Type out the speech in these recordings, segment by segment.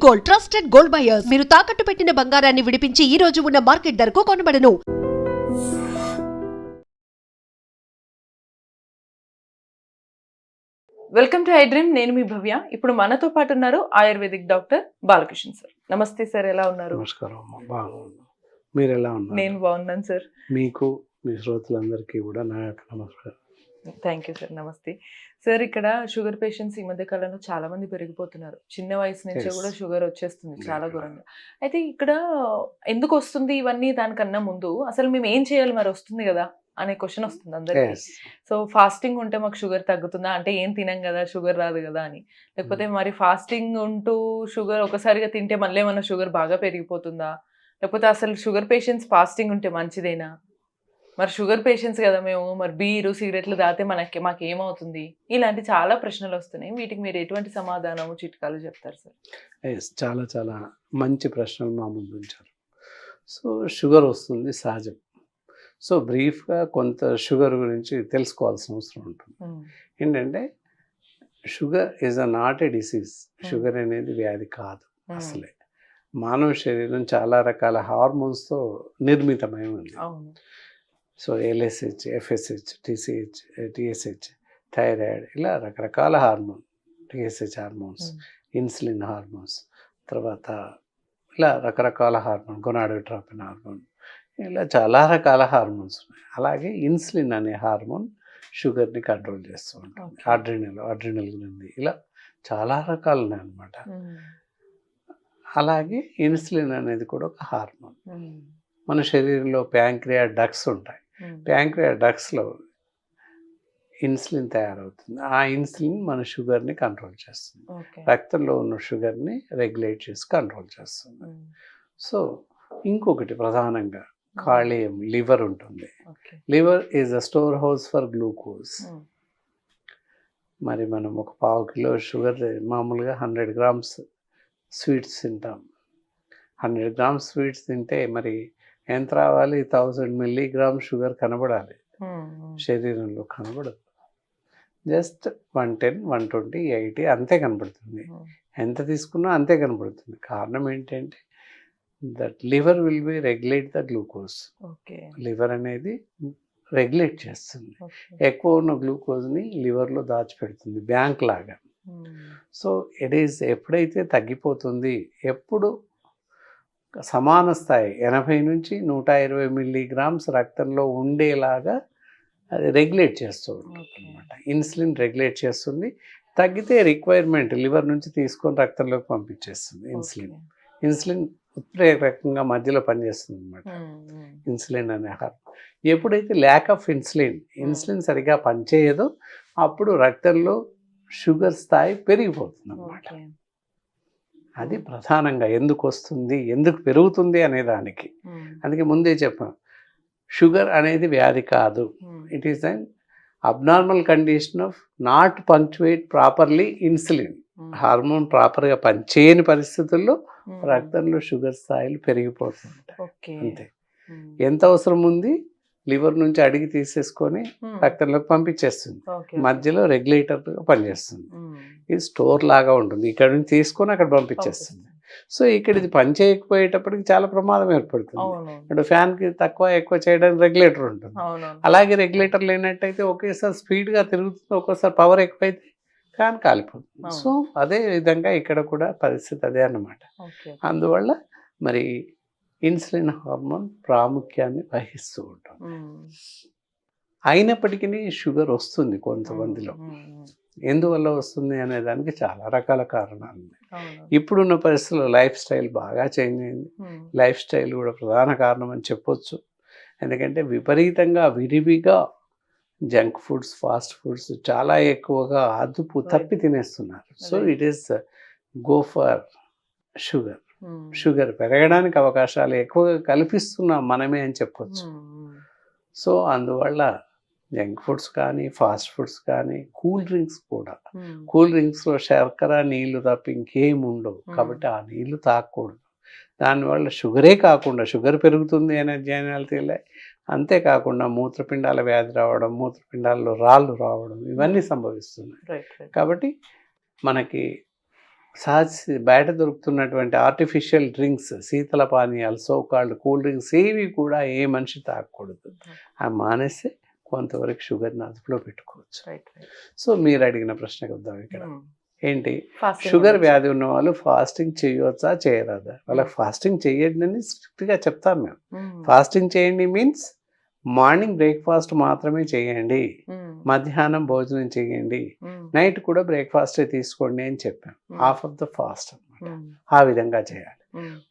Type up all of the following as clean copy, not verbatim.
Gold, trusted gold buyers. మీరు తాకట్టు పెట్టిన బంగారాన్ని విడిపించి ఈ రోజు ఉన్న మార్కెట్ ధరకు కొనబడను. Welcome to iDream. నేను మీ భవ్య. ఇప్పుడు మనతో పాటు ఉన్నారు ఆయుర్వేదిక్ డాక్టర్ బాలకృష్ణ సార్. నమస్తే సార్, ఎలా ఉన్నారు? నమస్కారం అమ్మ, బాగున్నాను. మీరు ఎలా ఉన్నారు? నేను బాగున్నాను సార్. మీకు మీ శ్రోతలందరికీ కూడా నా యొక్క నమస్కారం. Thank you sir. నమస్తే సార్. ఇక్కడ షుగర్ పేషెంట్స్ ఈ మధ్య కాలంలో చాలా మంది పెరిగిపోతున్నారు. చిన్న వయసు నుంచే కూడా షుగర్ వచ్చేస్తుంది చాలా ఘోరంగా. అయితే ఇక్కడ ఎందుకు వస్తుంది ఇవన్నీ, దానికన్నా ముందు అసలు మేము ఏం చేయాలి, మరి వస్తుంది కదా అనే క్వశ్చన్ వస్తుంది అందరికి. సో ఫాస్టింగ్ ఉంటే మాకు షుగర్ తగ్గుతుందా అంటే, ఏం తినం కదా షుగర్ రాదు కదా అని. లేకపోతే మరి ఫాస్టింగ్ ఉంటూ షుగర్ ఒకసారిగా తింటే మళ్ళీ ఏమన్నా షుగర్ బాగా పెరిగిపోతుందా, లేకపోతే అసలు షుగర్ పేషెంట్స్ ఫాస్టింగ్ ఉంటే మంచిదేనా? మరి షుగర్ పేషెంట్స్ కదా మేము, మరి బీరు సిగరెట్లు తాగితే మాకు ఏమవుతుంది? ఇలాంటి చాలా ప్రశ్నలు వస్తున్నాయి. వీటికి మీరు ఎటువంటి సమాధానము చిట్కాలు చెప్తారు సార్? చాలా చాలా మంచి ప్రశ్నలు మా ముందు ఉంచారు. సో షుగర్ వస్తుంది సహజం. సో బ్రీఫ్గా కొంత షుగర్ గురించి తెలుసుకోవాల్సిన అవసరం ఉంటుంది. ఏంటంటే sugar is not a disease. Sugar అనేది వ్యాధి కాదు అసలే. మానవ శరీరం చాలా రకాల హార్మోన్స్తో నిర్మితమై ఉంది. సో ఎల్ఎస్హెచ్, ఎఫ్ఎస్హెచ్, టిఎస్హెచ్, థైరాయిడ్, ఇలా రకరకాల hormone, TSH hormones, insulin hormones, తర్వాత ఇలా రకరకాల హార్మోన్, గొనాడోట్రోపిన్ హార్మోన్, ఇలా చాలా రకాల హార్మోన్స్ ఉన్నాయి. అలాగే ఇన్సులిన్ అనే హార్మోన్ షుగర్ని కంట్రోల్ చేస్తూ ఉంటుంది. అడ్రినల్ గ్రంథి, ఇలా చాలా రకాలు ఉన్నాయి అన్నమాట. అలాగే ఇన్సులిన్ అనేది కూడా ఒక హార్మోన్. మన శరీరంలో ప్యాంక్రియా డక్ట్స్ ఉంటాయి. ప్యాంక్రియా డక్ట్స్లో ఇన్సులిన్ తయారవుతుంది. ఆ ఇన్సులిన్ మన షుగర్ని కంట్రోల్ చేస్తుంది. రక్తంలో ఉన్న షుగర్ని రెగ్యులేట్ చేసి కంట్రోల్ చేస్తుంది. సో ఇంకొకటి ప్రధానంగా కాలేయం, లివర్ ఉంటుంది. Liver is a store house for glucose. మరి మనం ఒక 1/2 కిలో షుగర్, మామూలుగా 100 grams స్వీట్స్ తింటాం. 100 grams స్వీట్స్ తింటే మరి ఎంత రావాలి? 1000 milligrams షుగర్ కనబడాలి. శరీరంలో కనబడదు. జస్ట్ 110, 120, 80 అంతే కనబడుతుంది. ఎంత తీసుకున్నా అంతే కనబడుతుంది. కారణం ఏంటంటే that liver will be regulate the glucose. Liver అనేది రెగ్యులేట్ చేస్తుంది. ఎక్కువ ఉన్న గ్లూకోజ్ని లివర్లో దాచిపెడుతుంది, బ్యాంక్ లాగా. సో ఇట్ ఈస్ ఎప్పుడైతే తగ్గిపోతుంది, ఎప్పుడు సమాన స్థాయి 80 నుంచి 120 milligrams రక్తంలో ఉండేలాగా అది రెగ్యులేట్ చేస్తూ ఉంటుంది అనమాట. ఇన్సులిన్ రెగ్యులేట్ చేస్తుంది. తగ్గితే రిక్వైర్మెంట్ లివర్ నుంచి తీసుకొని రక్తంలోకి పంపించేస్తుంది ఇన్సులిన్ ఉత్ప్రేరకంగా మధ్యలో పనిచేస్తుంది అనమాట. ఇన్సులిన్ అనే హార్మోన్ ఎప్పుడైతే ల్యాక్ ఆఫ్ ఇన్సులిన్ సరిగా పనిచేయదో అప్పుడు రక్తంలో షుగర్ స్థాయి పెరిగిపోతుంది అన్నమాట. అది ప్రధానంగా ఎందుకు వస్తుంది, ఎందుకు పెరుగుతుంది అనే దానికి. అందుకే ముందే చెప్పాం, షుగర్ అనేది వ్యాధి కాదు. It is an abnormal condition of not punctuate properly insulin. Hormone ప్రాపర్గా పనిచేయని పరిస్థితుల్లో రక్తంలో షుగర్ స్థాయిలు పెరిగిపోతుంటాయి. అంతే. ఎంత అవసరం ఉంది, లివర్ నుంచి అడిగి తీసేసుకొని రక్తంలోకి పంపించేస్తుంది. మధ్యలో రెగ్యులేటర్గా పనిచేస్తుంది. ఇది స్టోర్ లాగా ఉంటుంది. ఇక్కడ నుంచి తీసుకొని అక్కడ పంపించేస్తుంది. సో ఇక్కడ ఇది పని చేయకపోయేటప్పటికి చాలా ప్రమాదం ఏర్పడుతుంది. ఇప్పుడు ఫ్యాన్కి తక్కువ ఎక్కువ చేయడానికి రెగ్యులేటర్ ఉంటుంది. అలాగే రెగ్యులేటర్ లేనట్టయితే ఒకేసారి స్పీడ్గా తిరుగుతుంది, ఒక్కోసారి పవర్ ఎక్కువైతే ఫ్యాన్ కాలిపోతుంది. సో అదే విధంగా ఇక్కడ కూడా పరిస్థితి అదే అన్నమాట. అందువల్ల మరి ఇన్సులిన్ హార్మోన్ ప్రాముఖ్యాన్ని వహిస్తూ ఉంటుంది. అయినప్పటికీ షుగర్ వస్తుంది కొంతమందిలో. ఎందువల్ల వస్తుంది అనే దానికి చాలా రకాల కారణాలు ఉన్నాయి. ఇప్పుడున్న పరిస్థితుల్లో లైఫ్ స్టైల్ బాగా చేంజ్ అయింది. లైఫ్ స్టైల్ కూడా ప్రధాన కారణం అని చెప్పొచ్చు. ఎందుకంటే విపరీతంగా విరివిగా జంక్ ఫుడ్స్, ఫాస్ట్ ఫుడ్స్ చాలా ఎక్కువగా అదుపు తప్పి తినేస్తున్నారు. So it is go for sugar పెరగడానికి అవకాశాలు ఎక్కువగా కల్పిస్తున్నాం మనమే అని చెప్పొచ్చు. సో అందువల్ల జంక్ ఫుడ్స్ కానీ, ఫాస్ట్ ఫుడ్స్ కానీ, కూల్ డ్రింక్స్ కూడా, కూల్ డ్రింక్స్లో శర్కర, నీళ్లు తప్ప ఇంకేం ఉండవు. కాబట్టి ఆ నీళ్లు తాగకూడదు. దానివల్ల షుగరే కాకుండా షుగర్ పెరుగుతుంది అనే జనాలు తెలియ, అంతేకాకుండా మూత్రపిండాల వ్యాధి రావడం, మూత్రపిండాల్లో రాళ్ళు రావడం, ఇవన్నీ సంభవిస్తున్నాయి. కాబట్టి మనకి బయట దొరుకుతున్నటువంటి ఆర్టిఫిషియల్ డ్రింక్స్, శీతల పానీయాలు, సోకాల్డ్ కూల్ డ్రింక్స్ ఏవి కూడా ఏ మనిషి తాగకూడదు. ఆ మానేస్తే కొంతవరకు షుగర్ని అదుపులో పెట్టుకోవచ్చు. సో మీరు అడిగిన ప్రశ్నకు వద్దాం. ఇక్కడ ఏంటి, షుగర్ వ్యాధి ఉన్న వాళ్ళు ఫాస్టింగ్ చేయవచ్చా చేయరాదా? వాళ్ళకి ఫాస్టింగ్ చేయొద్దని స్ట్రిక్ట్గా చెప్తాం మేము. ఫాస్టింగ్ చేయండి మీన్స్ మార్నింగ్ బ్రేక్ఫాస్ట్ మాత్రమే చేయండి, మధ్యాహ్నం భోజనం చేయండి, నైట్ కూడా బ్రేక్ఫాస్టే తీసుకోండి అని చెప్పాం. హాఫ్ ఆఫ్ ద ఫాస్ట్ అన్నమాట. ఆ విధంగా చేయాలి.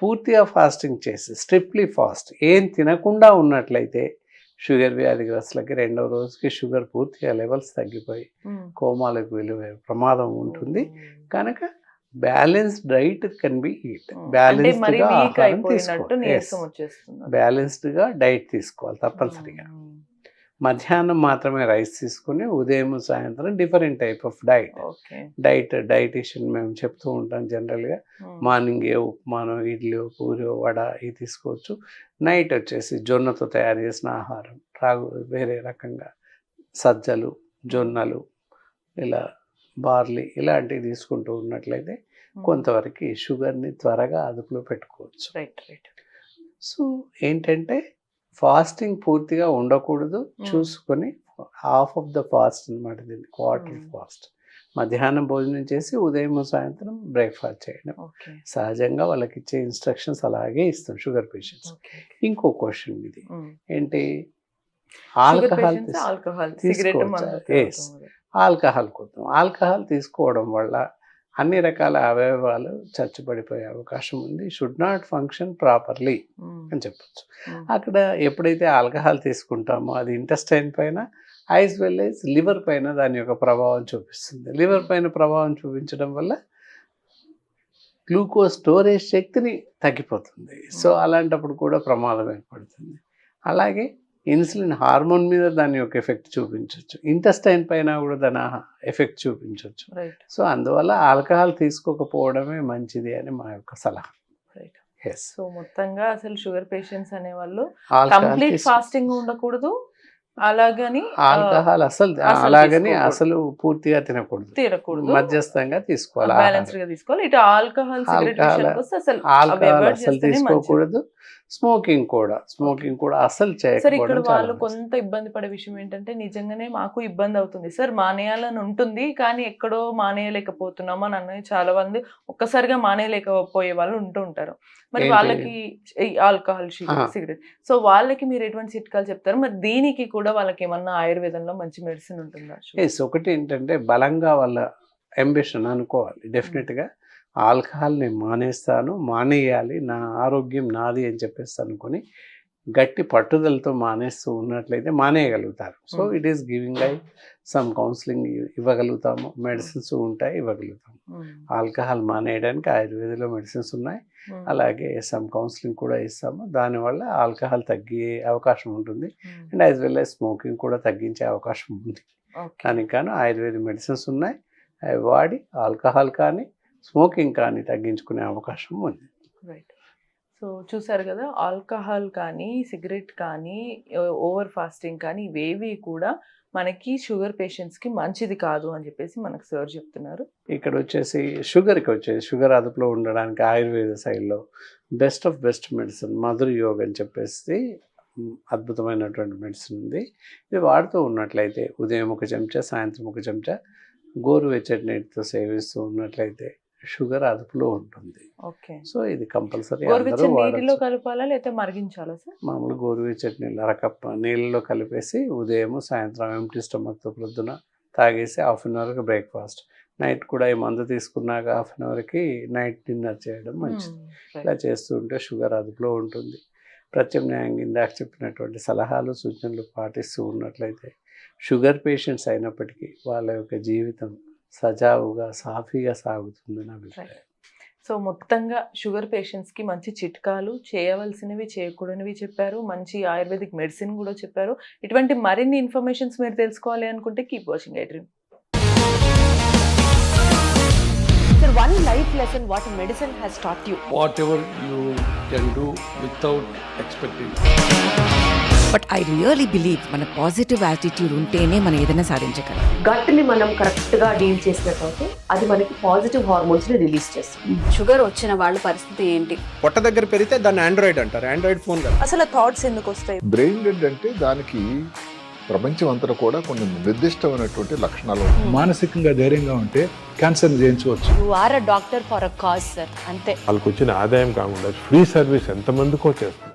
పూర్తిగా ఫాస్టింగ్ చేసి స్ట్రిక్ట్లీ ఫాస్ట్ ఏం తినకుండా ఉన్నట్లయితే షుగర్ వ్యాధిగ్రస్తులకి రెండవ రోజుకి షుగర్ పూర్తిగా లెవెల్స్ తగ్గిపోయి కోమాలకు వెళ్ళే ప్రమాదం ఉంటుంది. కనుక balanced diet can be eat. బ్యాలెన్స్డ్గా ఆహారం తీసుకోవాలి, బ్యాలెన్స్డ్గా డైట్ తీసుకోవాలి తప్పనిసరిగా. మధ్యాహ్నం మాత్రమే రైస్ తీసుకుని ఉదయం సాయంత్రం డిఫరెంట్ టైప్ ఆఫ్ డైటీషియన్ మేము చెప్తూ ఉంటాం. జనరల్గా మార్నింగ్ ఏ ఉప్మానో, ఇడ్లీ, పూరి, వడ ఇవి తీసుకోవచ్చు. నైట్ వచ్చేసి జొన్నతో తయారు చేసిన ఆహారం, వేరే రకంగా సజ్జలు, జొన్నలు, ఇలా బార్లీ ఇలాంటివి తీసుకుంటూ ఉన్నట్లయితే కొంతవరకు షుగర్ని త్వరగా అదుపులో పెట్టుకోవచ్చు. సో ఏంటంటే ఫాస్టింగ్ పూర్తిగా ఉండకూడదు, చూసుకొని హాఫ్ ఆఫ్ ద ఫాస్ట్ అనమాట, దీన్ని క్వార్టర్ ఫాస్ట్. మధ్యాహ్నం భోజనం చేసి ఉదయం సాయంత్రం బ్రేక్ఫాస్ట్ చేయడం. సహజంగా వాళ్ళకి ఇచ్చే ఇన్స్ట్రక్షన్స్ అలాగే ఇస్తాం షుగర్ పేషెంట్స్. ఇంకో క్వశ్చన్ ఇది ఏంటి, ఆల్కహాల్ తీసుకోవచ్చు. ఆల్కహాల్ తీసుకోవడం వల్ల అన్ని రకాల అవయవాలు చచ్చుబడిపోయే అవకాశం ఉంది. షుడ్ నాట్ ఫంక్షన్ ప్రాపర్లీ అని చెప్పచ్చు. అక్కడ ఎప్పుడైతే ఆల్కహాల్ తీసుకుంటామో అది ఇంటెస్టైన్ పైన యాజ్ వెల్ యాజ్ లివర్ పైన దాని యొక్క ప్రభావం చూపిస్తుంది. లివర్ పైన ప్రభావం చూపించడం వల్ల గ్లూకోజ్ స్టోరేజ్ శక్తిని తగ్గిపోతుంది. సో అలాంటప్పుడు కూడా ప్రమాదం ఏర్పడుతుంది. అలాగే ఇన్సులిన్ హార్మోన్ మీద దాని యొక్క ఎఫెక్ట్ చూపించవచ్చు, ఇంటెస్టైన్ పైన కూడా దాని ఎఫెక్ట్ చూపించవచ్చు. సో అందువల్ల ఆల్కహాల్ తీసుకోకపోవడమే మంచిది అని మా యొక్క సలహా. సో మొత్తంగా అసలు షుగర్ పేషెంట్స్ అనే వాళ్ళు కంప్లీట్ ఫాస్టింగ్ ఉండకూడదు, అలాగని ఆల్కహాల్ అసలు పూర్తిగా తినకూడదు, మధ్యస్థంగా తీసుకోవాలి, బ్యాలెన్స్డ్ గా తీసుకోవాలి. ఇటు ఆల్కహాల్ అసలు తీసుకోకూడదు. స్మోకింగ్ కూడా అసలు సార్ ఇక్కడ వాళ్ళు కొంత ఇబ్బంది పడే విషయం ఏంటంటే, నిజంగానే మాకు ఇబ్బంది అవుతుంది సార్, మానేయాలని ఉంటుంది కానీ ఎక్కడో మానేయలేకపోతున్నాము అని అన్నది చాలా మంది ఒక్కసారిగా మానేయలేకపోయే వాళ్ళు ఉంటూ ఉంటారు. మరి వాళ్ళకి ఆల్కహాల్, సిగరెట్, సో వాళ్ళకి మీరు ఎటువంటి చిట్కాలు చెప్తారు? మరి దీనికి కూడా వాళ్ళకి ఏమన్నా ఆయుర్వేదంలో మంచి మెడిసిన్ ఉంటుందా? ఒకటి ఏంటంటే బలంగా వాళ్ళ అంబిషన్ అనుకోవాలి. డెఫినెట్గా ఆల్కహాల్ నేను మానేయాలి, నా ఆరోగ్యం నాది అని చెప్పేసి అనుకొని గట్టి పట్టుదలతో మానేస్తూ ఉన్నట్లయితే మానేయగలుగుతారు. So it is giving some counselling ఇవ్వగలుగుతాము, మెడిసిన్స్ ఉంటాయి ఇవ్వగలుగుతాము. ఆల్కహాల్ మానేయడానికి ఆయుర్వేదంలో మెడిసిన్స్ ఉన్నాయి, అలాగే సమ్ కౌన్సిలింగ్ కూడా ఇస్తాము. దానివల్ల ఆల్కహాల్ తగ్గే అవకాశం ఉంటుంది and as well as smoking కూడా తగ్గించే అవకాశం ఉంది. దానికి కానీ ఆయుర్వేద మెడిసిన్స్ ఉన్నాయి, అవి వాడి ఆల్కహాల్ కానీ స్మోకింగ్ కానీ తగ్గించుకునే అవకాశం ఉంది. సో చూసారు కదా, ఆల్కహాల్ కానీ, సిగరెట్ కానీ, ఓవర్ ఫాస్టింగ్ కానీ ఇవేవి కూడా మనకి షుగర్ పేషెంట్స్కి మంచిది కాదు అని చెప్పేసి మనకు సార్ చెప్తున్నారు. ఇక్కడ వచ్చేసి షుగర్ అదుపులో ఉండడానికి ఆయుర్వేద సైడ్లో బెస్ట్ ఆఫ్ బెస్ట్ మెడిసిన్ మధుర యోగ్ అని చెప్పేసి అద్భుతమైనటువంటి మెడిసిన్ ఉంది. ఇది వాడుతూ ఉన్నట్లయితే ఉదయం 1 చెంచా, సాయంత్రం 1 చెంచా గోరువెచ్చటి నీటితో సేవిస్తూ ఉన్నట్లయితే షుగర్ అదుపులో ఉంటుంది. సో ఇది కంపల్సరీ నీటిలో కలపాలా లేకపోతే మరిగించాలా సార్? మామూలు గోరువెచ్చటి అరకప్ నీళ్ళలో కలిపేసి ఉదయం సాయంత్రం ఎంటీ స్టమక్తో ప్రొద్దున తాగేసి హాఫ్ అన్ అవర్కి బ్రేక్ఫాస్ట్, నైట్ కూడా ఈ మందు తీసుకున్నాక హాఫ్ అన్ అవర్కి నైట్ డిన్నర్ చేయడం మంచిది. ఇలా చేస్తూ ఉంటే షుగర్ అదుపులో ఉంటుంది. ప్రత్యామ్నాయంగా ఇందాక చెప్పినటువంటి సలహాలు సూచనలు పాటిస్తూ ఉన్నట్లయితే షుగర్ పేషెంట్స్ అయినప్పటికీ వాళ్ళ యొక్క జీవితం సజావుగా సాఫీగా సాగుతుందని అభిప్రాయం. సో మొత్తంగా షుగర్ పేషెంట్స్కి మంచి చిట్కాలు, చేయవలసినవి చేయకూడనివి చెప్పారు, మంచి ఆయుర్వేదిక్ మెడిసిన్ కూడా చెప్పారు. ఇటువంటి మరిన్ని ఇన్ఫర్మేషన్స్ మీరు తెలుసుకోవాలి అనుకుంటే keep watching iDream. Sir, one life lesson what medicine has taught you. Whatever you can do without expecting. But I really believe మన పాజిటివ్ యాటిట్యూడ్ ఉంటేనే మనం ఏదైనా సాధించగలం. గట్ని మనం కరెక్ట్ గా డీల్ చేసినట్లయితే అది మనకి పాజిటివ్ హార్మోన్స్ ని రిలీజ్ చేస్తుంది. షుగర్ వచ్చిన వాళ్ళ పరిస్థితి ఏంటి? పొట్ట దగ్గర పెరిగితే దాన్ని ఆండ్రాయిడ్ అంటారు, ఆండ్రాయిడ్ ఫోన్ కదా. అసలు థాట్స్ ఎందుకు వస్తాయి? బ్రెయిన్ డెడ్ అంటే దానికి ప్రపంచం అంతా కూడా కొన్ని నిర్దిష్టమైనటువంటి లక్షణాలు ఉంటాయి. మానసికంగా ధైర్యంగా ఉంటే క్యాన్సర్ జయించవచ్చు. You are a doctor for a cause sir, అంతే. వాళ్ళకి వచ్చిన ఆదాయం కాకుండా ఫ్రీ సర్వీస్ ఎంతమందికో చేస్తుంది.